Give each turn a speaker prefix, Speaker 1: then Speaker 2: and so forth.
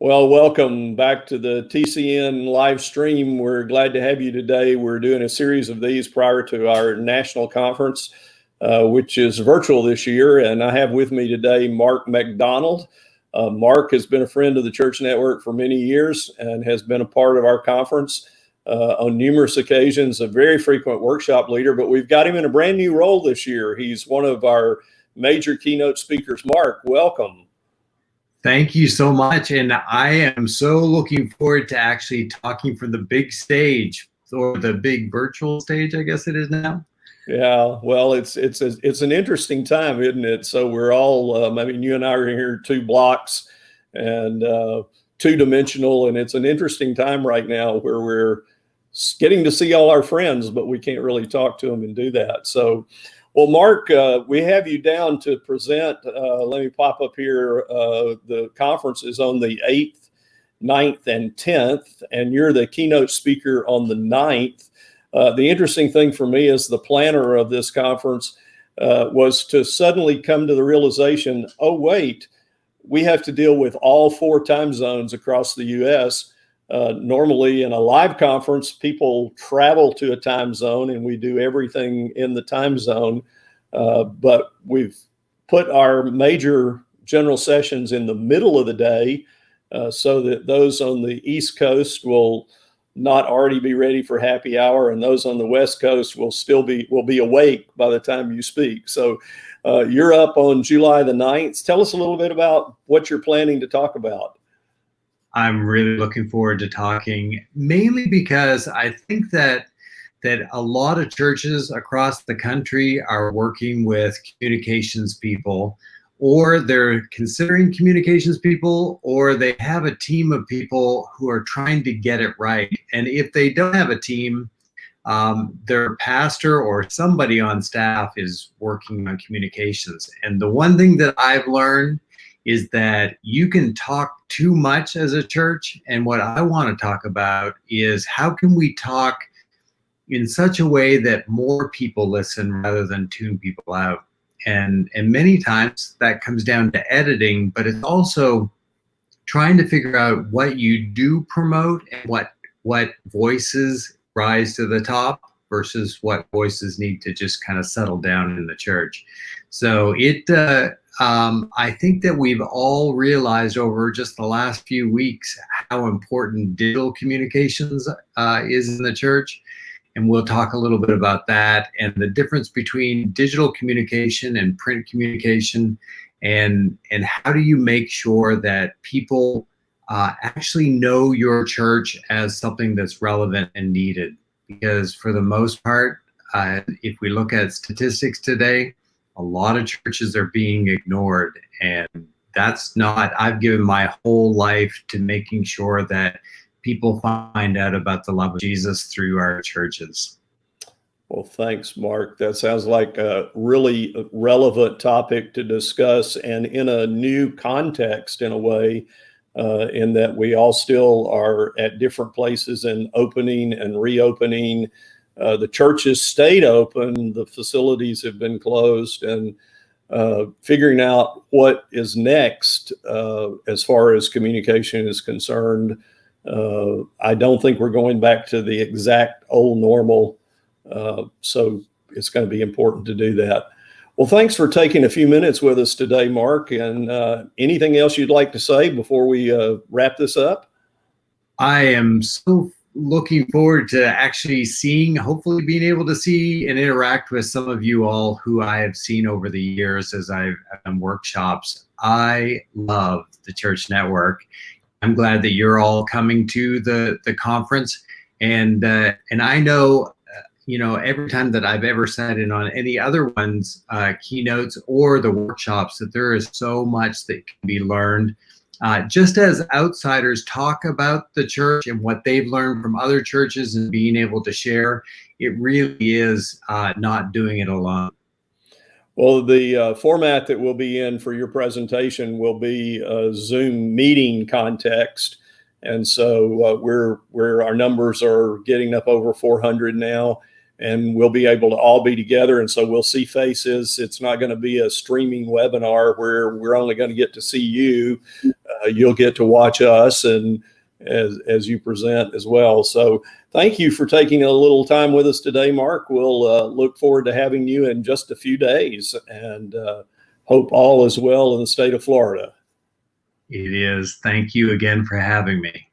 Speaker 1: Well, welcome back to the TCN live stream. We're glad to have you today. We're doing a series of these prior to our national conference, which is virtual this year. And I have with me today Mark McDonald. Mark has been a friend of the Church Network for many years and has been a part of our conference on numerous occasions, a very frequent workshop leader, but we've got him in a brand new role this year. He's one of our major keynote speakers. Mark, welcome.
Speaker 2: Thank you so much. And I am so looking forward to actually talking from the big stage, or the big virtual stage, I guess it is now.
Speaker 1: Yeah, well, it's an interesting time, isn't it? So we're all, I mean, you and I are here 2 blocks and 2-dimensional, and it's an interesting time right now where we're getting to see all our friends, but we can't really talk to them and do that. So, well, Mark, we have you down to present. Let me pop up here. The conference is on the 8th, 9th, and 10th, and you're the keynote speaker on the 9th. The interesting thing for me as the planner of this conference was to suddenly come to the realization, oh, wait, we have to deal with all 4 time zones across the U.S. Normally in a live conference, people travel to a time zone and we do everything in the time zone. But we've put our major general sessions in the middle of the day so that those on the East Coast will not already be ready for happy hour, and those on the West Coast will be awake by the time you speak. So you're up on July the 9th. Tell us a little bit about what you're planning to talk about.
Speaker 2: I'm really looking forward to talking, mainly because I think that a lot of churches across the country are working with communications people, or they're considering communications people, or they have a team of people who are trying to get it right. And if they don't have a team, their pastor or somebody on staff is working on communications. And the one thing that I've learned is that you can talk too much as a church. And what I want to talk about is how can we talk in such a way that more people listen rather than tune people out. And many times that comes down to editing, but it's also trying to figure out what you do promote and what voices rise to the top versus what voices need to just kind of settle down in the church. So I think that we've all realized over just the last few weeks how important digital communications is in the church. And we'll talk a little bit about that and the difference between digital communication and print communication, and how do you make sure that people actually know your church as something that's relevant and needed. Because for the most part, if we look at statistics today, a lot of churches are being ignored, and that's not, I've given my whole life to making sure that people find out about the love of Jesus through our churches.
Speaker 1: Well, thanks, Mark. That sounds like a really relevant topic to discuss, and in a new context in a way, in that we all still are at different places in opening and reopening. The churches stayed open, the facilities have been closed, and figuring out what is next as far as communication is concerned. I don't think we're going back to the exact old normal, so it's going to be important to do that. Well, thanks for taking a few minutes with us today, Mark, and anything else you'd like to say before we wrap this up?
Speaker 2: I am so looking forward to actually seeing, hopefully being able to see and interact with some of you all who I have seen over the years as I've done workshops. I love the Church Network. I'm glad that you're all coming to the conference, and I know, every time that I've ever sat in on any other ones, keynotes or the workshops, that there is so much that can be learned. Just as outsiders talk about the church and what they've learned from other churches and being able to share, it really is not doing it alone.
Speaker 1: Well, the format that we'll be in for your presentation will be a Zoom meeting context. And so our numbers are getting up over 400 now, and we'll be able to all be together. And so we'll see faces. It's not going to be a streaming webinar where we're only going to get to see you. you'll get to watch us and as you present as well. So thank you for taking a little time with us today, Mark. We'll look forward to having you in just a few days, and hope all is well in the state of Florida.
Speaker 2: It is. Thank you again for having me.